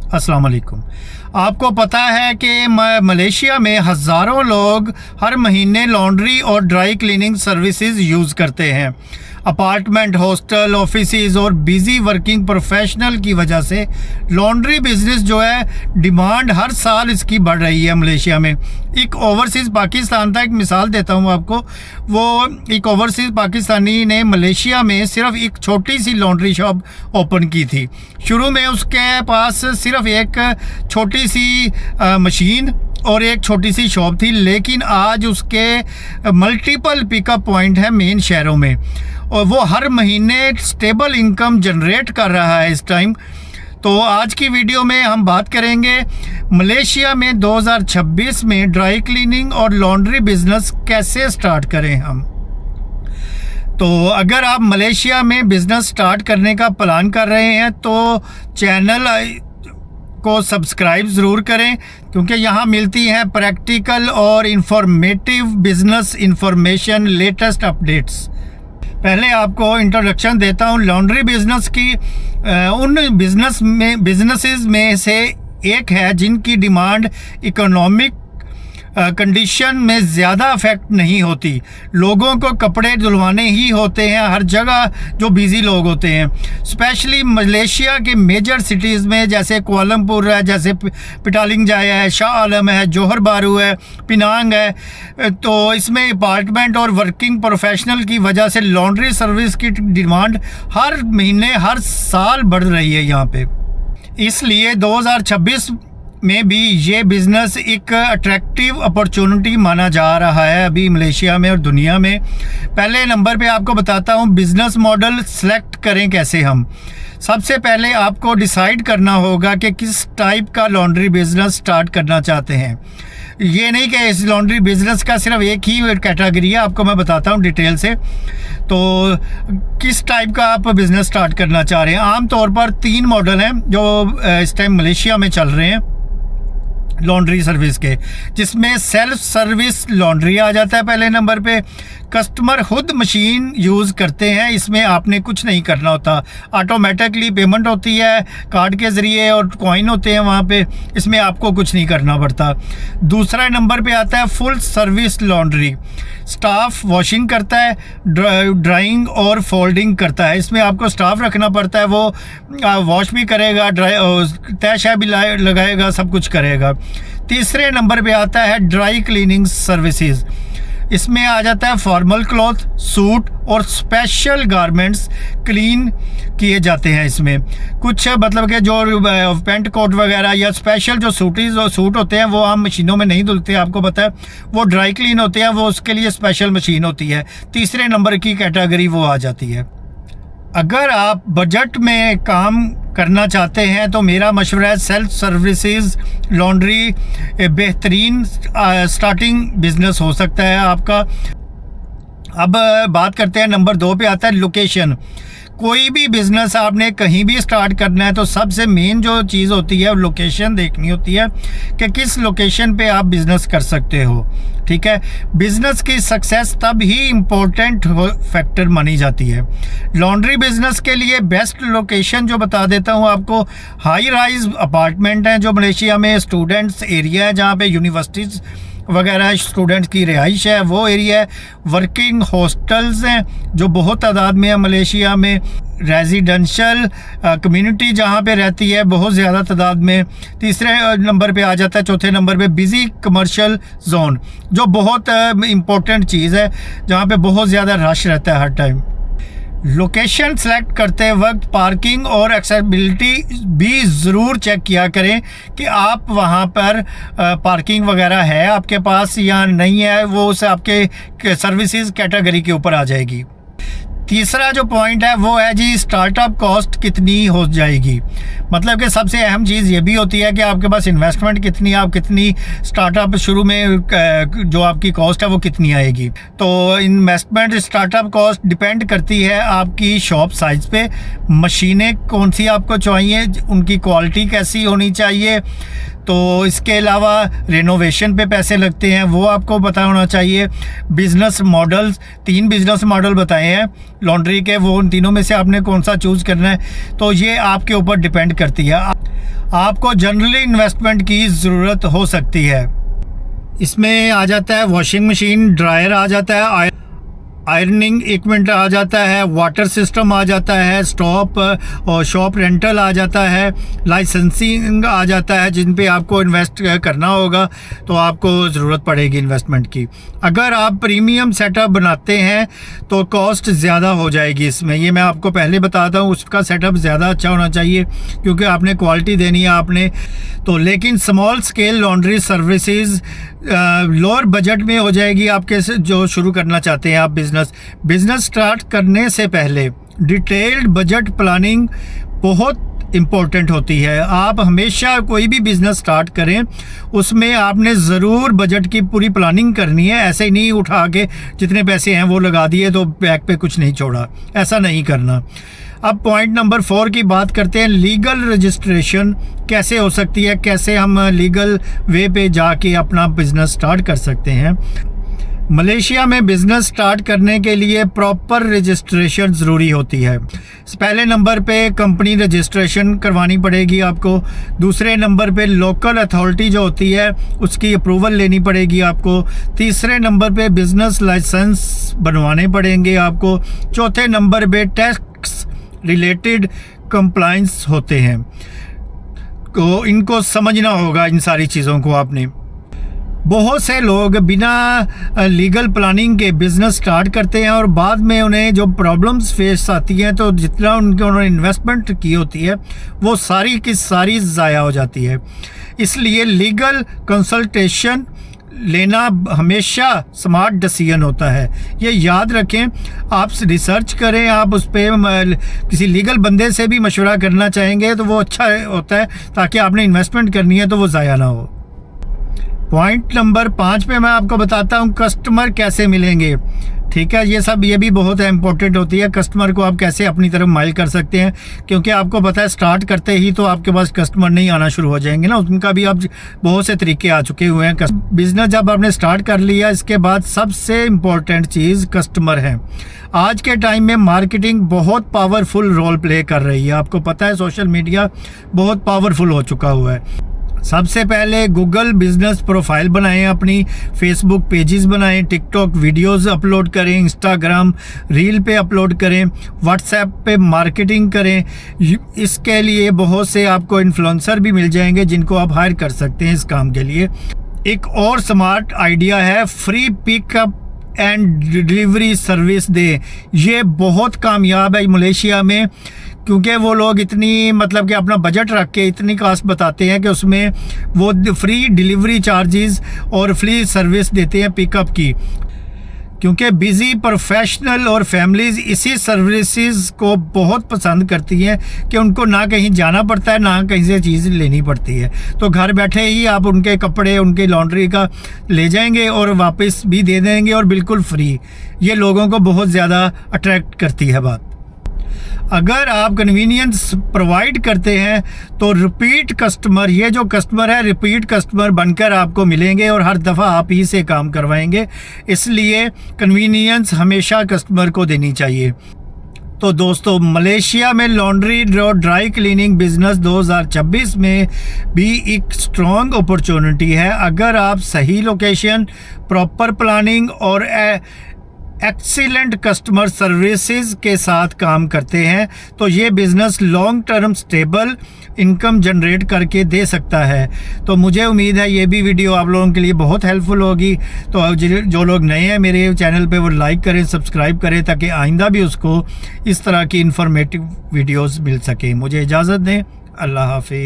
अस्सलाम वालेकुम। आपको पता है कि मलेशिया में हज़ारों लोग हर महीने लॉन्ड्री और ड्राई क्लीनिंग सर्विसेज यूज़ करते हैं। अपार्टमेंट, हॉस्टल, ऑफिसेज और बिज़ी वर्किंग प्रोफेशनल की वजह से लॉन्ड्री बिज़नेस जो है डिमांड हर साल इसकी बढ़ रही है मलेशिया में। एक ओवरसीज़ पाकिस्तान था, एक मिसाल देता हूँ आपको। वो एक ओवरसीज़ पाकिस्तानी ने मलेशिया में सिर्फ एक छोटी सी लॉन्ड्री शॉप ओपन की थी। शुरू में उसके पास सिर्फ एक छोटी सी मशीन और एक छोटी सी शॉप थी, लेकिन आज उसके मल्टीपल पिकअप पॉइंट हैं मेन शहरों में और वो हर महीने स्टेबल इनकम जनरेट कर रहा है इस टाइम। तो आज की वीडियो में हम बात करेंगे मलेशिया में 2026 में ड्राई क्लीनिंग और लॉन्ड्री बिजनेस कैसे स्टार्ट करें हम। तो अगर आप मलेशिया में बिज़नेस स्टार्ट करने का प्लान कर रहे हैं तो चैनल को सब्सक्राइब ज़रूर करें, क्योंकि यहाँ मिलती हैं प्रैक्टिकल और informative business information, latest updates. पहले आपको इंट्रोडक्शन देता हूँ लॉन्ड्री बिज़नेस की। उन बिज़नेसेस में से एक है जिनकी डिमांड इकोनॉमिक कंडीशन में ज़्यादा अफेक्ट नहीं होती। लोगों को कपड़े धुलवाने ही होते हैं हर जगह, जो बिज़ी लोग होते हैं। स्पेशली मलेशिया के मेजर सिटीज़ में जैसे कुआलालंपुर है, जैसे पिटालिंग जाया है, शाह आलम है, जोहर बारू है, पिनांग है। तो इसमें अपार्टमेंट और वर्किंग प्रोफेशनल की वजह से लॉन्ड्री सर्विस की डिमांड हर महीने हर साल बढ़ रही है यहाँ पे। इसलिए 2026 में भी ये बिज़नेस एक अट्रैक्टिव अपॉर्चुनिटी माना जा रहा है अभी मलेशिया में और दुनिया में। पहले नंबर पे आपको बताता हूँ बिज़नेस मॉडल सेलेक्ट करें कैसे हम। सबसे पहले आपको डिसाइड करना होगा कि किस टाइप का लॉन्ड्री बिज़नेस स्टार्ट करना चाहते हैं। ये नहीं कि इस लॉन्ड्री बिज़नेस का सिर्फ एक ही कैटेगरी है, आपको मैं बताता हूँ डिटेल से। तो किस टाइप का आप बिज़नेस स्टार्ट करना चाह रहे हैं। आम तौर पर 3 मॉडल हैं जो इस टाइम मलेशिया में चल रहे हैं लॉन्ड्री सर्विस के, जिसमें सेल्फ सर्विस लॉन्ड्री आ जाता है पहले नंबर पे। कस्टमर खुद मशीन यूज़ करते हैं, इसमें आपने कुछ नहीं करना होता, ऑटोमेटिकली पेमेंट होती है कार्ड के ज़रिए और कॉइन होते हैं वहाँ पे, इसमें आपको कुछ नहीं करना पड़ता। दूसरा नंबर पे आता है full service laundry. Staff washing करता है, ड्राइंग और फोल्डिंग करता है। इसमें आपको स्टाफ रखना पड़ता है, वो वॉश भी करेगा, तय शय भी लगाएगा, सब कुछ करेगा। तीसरे नंबर पे आता है ड्राई क्लीनिंग सर्विसेज। इसमें आ जाता है फॉर्मल क्लॉथ, सूट और स्पेशल गारमेंट्स क्लीन किए जाते हैं। इसमें कुछ मतलब कि जो पेंट कोट वगैरह या स्पेशल जो सूट होते हैं वो हम मशीनों में नहीं धुलते, आपको पता है, वो ड्राई क्लीन होते हैं, वो उसके लिए स्पेशल मशीन होती है। तीसरे नंबर की कैटेगरी वो आ जाती है। अगर आप बजट में काम करना चाहते हैं तो मेरा मशवरा है सेल्फ सर्विसेज लॉन्ड्री बेहतरीन स्टार्टिंग बिजनेस हो सकता है आपका। अब बात करते हैं नंबर 2 पे आता है लोकेशन। कोई भी बिज़नेस आपने कहीं भी स्टार्ट करना है तो सबसे मेन जो चीज़ होती है लोकेशन देखनी होती है कि किस लोकेशन पे आप बिज़नेस कर सकते हो। ठीक है, बिज़नेस की सक्सेस तब ही इम्पोर्टेंट फैक्टर मानी जाती है। लॉन्ड्री बिज़नेस के लिए बेस्ट लोकेशन जो बता देता हूँ आपको, हाई राइज अपार्टमेंट हैं जो मलेशिया में स्टूडेंट्स एरिया है, जहाँ पे यूनिवर्सिटीज़ वगैरह स्टूडेंट्स की रिहाइश है, वो एरिया है। वर्किंग हॉस्टल्स हैं जो बहुत तादाद में है मलेशिया में। रेजिडेंशियल कम्युनिटी जहाँ पे रहती है बहुत ज़्यादा तादाद में। तीसरे नंबर पे आ जाता है, चौथे नंबर पे बिज़ी कमर्शियल जोन, जो बहुत इम्पोर्टेंट चीज़ है, जहाँ पे बहुत ज़्यादा रश रहता है हर टाइम। लोकेशन सेलेक्ट करते वक्त पार्किंग और एक्सेसिबिलिटी भी ज़रूर चेक किया करें कि आप वहाँ पर पार्किंग वगैरह है आपके पास या नहीं है, वो उस आपके सर्विसेज कैटेगरी के ऊपर आ जाएगी। तीसरा जो पॉइंट है वो है जी स्टार्टअप कॉस्ट कितनी हो जाएगी। मतलब कि सबसे अहम चीज़ ये भी होती है कि आपके पास इन्वेस्टमेंट कितनी है, आप कितनी स्टार्टअप शुरू में जो आपकी कॉस्ट है वो कितनी आएगी। तो इन्वेस्टमेंट स्टार्टअप कॉस्ट डिपेंड करती है आपकी शॉप साइज़ पे, मशीनें कौन सी आपको चाहिए, उनकी क्वालिटी कैसी होनी चाहिए। तो इसके अलावा रेनोवेशन पे पैसे लगते हैं, वो आपको पता होना चाहिए। बिज़नेस मॉडल्स 3 बिज़नेस मॉडल बताए हैं, लॉन्ड्री के, वो उन तीनों में से आपने कौन सा चूज़ करना है, तो ये आपके ऊपर डिपेंड करती है। आपको जनरली इन्वेस्टमेंट की ज़रूरत हो सकती है। इसमें आ जाता है वॉशिंग मशीन, ड्रायर आ जाता है, आयरनिंग इक्विपमेंट आ जाता है, वाटर सिस्टम आ जाता है, स्टॉप और शॉप रेंटल आ जाता है, लाइसेंसिंग आ जाता है, जिन पे आपको इन्वेस्ट करना होगा तो आपको ज़रूरत पड़ेगी इन्वेस्टमेंट की। अगर आप प्रीमियम सेटअप बनाते हैं तो कॉस्ट ज़्यादा हो जाएगी इसमें, ये मैं आपको पहले बताता हूँ। उसका सेटअप ज़्यादा अच्छा होना चाहिए क्योंकि आपने क्वालिटी देनी है आपने तो। लेकिन small scale laundry services lower budget में हो जाएगी आपके, जो शुरू करना चाहते हैं आप बिजनेस स्टार्ट करने से पहले डिटेल्ड बजट प्लानिंग बहुत इम्पोर्टेंट होती है। आप हमेशा कोई भी बिज़नेस स्टार्ट करें उसमें आपने ज़रूर बजट की पूरी प्लानिंग करनी है। ऐसे ही नहीं उठा के जितने पैसे हैं वो लगा दिए तो बैक पे कुछ नहीं छोड़ा, ऐसा नहीं करना। अब पॉइंट नंबर 4 की बात करते हैं, लीगल रजिस्ट्रेशन कैसे हो सकती है, कैसे हम लीगल वे पे जाके अपना बिज़नेस स्टार्ट कर सकते हैं। मलेशिया में बिज़नेस स्टार्ट करने के लिए प्रॉपर रजिस्ट्रेशन ज़रूरी होती है। पहले नंबर पे कंपनी रजिस्ट्रेशन करवानी पड़ेगी आपको। दूसरे नंबर पे लोकल अथॉरिटी जो होती है उसकी अप्रूवल लेनी पड़ेगी आपको। तीसरे नंबर पे बिज़नेस लाइसेंस बनवाने पड़ेंगे आपको। चौथे नंबर पे टैक्स रिलेटेड कंप्लाइंस होते हैं, तो इनको समझना होगा इन सारी चीज़ों को आपने। बहुत से लोग बिना लीगल प्लानिंग के बिज़नेस स्टार्ट करते हैं और बाद में उन्हें जो प्रॉब्लम्स फेस आती हैं तो जितना उन्होंने इन्वेस्टमेंट की होती है वो सारी की सारी ज़ाया हो जाती है। इसलिए लीगल कंसल्टेशन लेना हमेशा स्मार्ट डिसीजन होता है, ये याद रखें। आप रिसर्च करें, आप उस पर किसी लीगल बंदे से भी मशवरा करना चाहेंगे तो वो अच्छा होता है, ताकि आपने इन्वेस्टमेंट करनी है तो वो ज़ाया ना हो। पॉइंट नंबर 5 पे मैं आपको बताता हूँ कस्टमर कैसे मिलेंगे। ठीक है, ये भी बहुत इम्पोर्टेंट होती है। कस्टमर को आप कैसे अपनी तरफ माइल कर सकते हैं, क्योंकि आपको पता है स्टार्ट करते ही तो आपके पास कस्टमर नहीं आना शुरू हो जाएंगे ना, उनका भी आप बहुत से तरीके आ चुके हुए हैं। बिजनेस जब आपने स्टार्ट कर लिया, इसके बाद सबसे इम्पोर्टेंट चीज़ कस्टमर है। आज के टाइम में मार्केटिंग बहुत पावरफुल रोल प्ले कर रही है। आपको पता है सोशल मीडिया बहुत पावरफुल हो चुका हुआ है। सबसे पहले गूगल बिजनेस प्रोफाइल बनाएं, अपनी फेसबुक पेजेस बनाएं, टिकटॉक वीडियोस अपलोड करें, इंस्टाग्राम रील पे अपलोड करें, व्हाट्सएप पे मार्केटिंग करें। इसके लिए बहुत से आपको इन्फ्लुएंसर भी मिल जाएंगे जिनको आप हायर कर सकते हैं इस काम के लिए। एक और स्मार्ट आइडिया है, free pickup and delivery service दे। ये बहुत कामयाब है मलेशिया में, क्योंकि वो लोग इतनी मतलब कि अपना बजट रख के इतनी कास्ट बताते हैं कि उसमें वो फ्री डिलीवरी चार्जेस और फ्री सर्विस देते हैं पिकअप की। क्योंकि बिज़ी प्रोफेशनल और फैमिलीज़ इसी सर्विसेज को बहुत पसंद करती हैं कि उनको ना कहीं जाना पड़ता है ना कहीं से चीज़ लेनी पड़ती है, तो घर बैठे ही आप उनके कपड़े उनके लॉन्ड्री का ले जाएंगे और वापस भी दे देंगे और बिल्कुल फ्री। ये लोगों को बहुत ज़्यादा अट्रैक्ट करती है बात। अगर आप कन्वीनियंस प्रोवाइड करते हैं तो रिपीट कस्टमर, ये जो कस्टमर है रिपीट कस्टमर बनकर आपको मिलेंगे और हर दफ़ा आप ही से काम करवाएंगे। इसलिए कन्वीनियंस हमेशा कस्टमर को देनी चाहिए। तो दोस्तों, मलेशिया में लॉन्ड्री और ड्राई क्लीनिंग बिजनेस 2026 में भी एक स्ट्रॉन्ग अपॉर्चुनिटी है। अगर आप सही लोकेशन, प्रॉपर प्लानिंग और एक्सीलेंट कस्टमर सर्विसेज के साथ काम करते हैं तो ये business long term stable income generate करके दे सकता है। तो मुझे उम्मीद है ये भी वीडियो आप लोगों के लिए बहुत हेल्पफुल होगी। तो जो लोग नए हैं मेरे चैनल पे वो लाइक करें, सब्सक्राइब करें, ताकि आइंदा भी उसको इस तरह की इंफॉर्मेटिव वीडियोस मिल सके। मुझे इजाज़त दें, अल्लाह हाफिज़।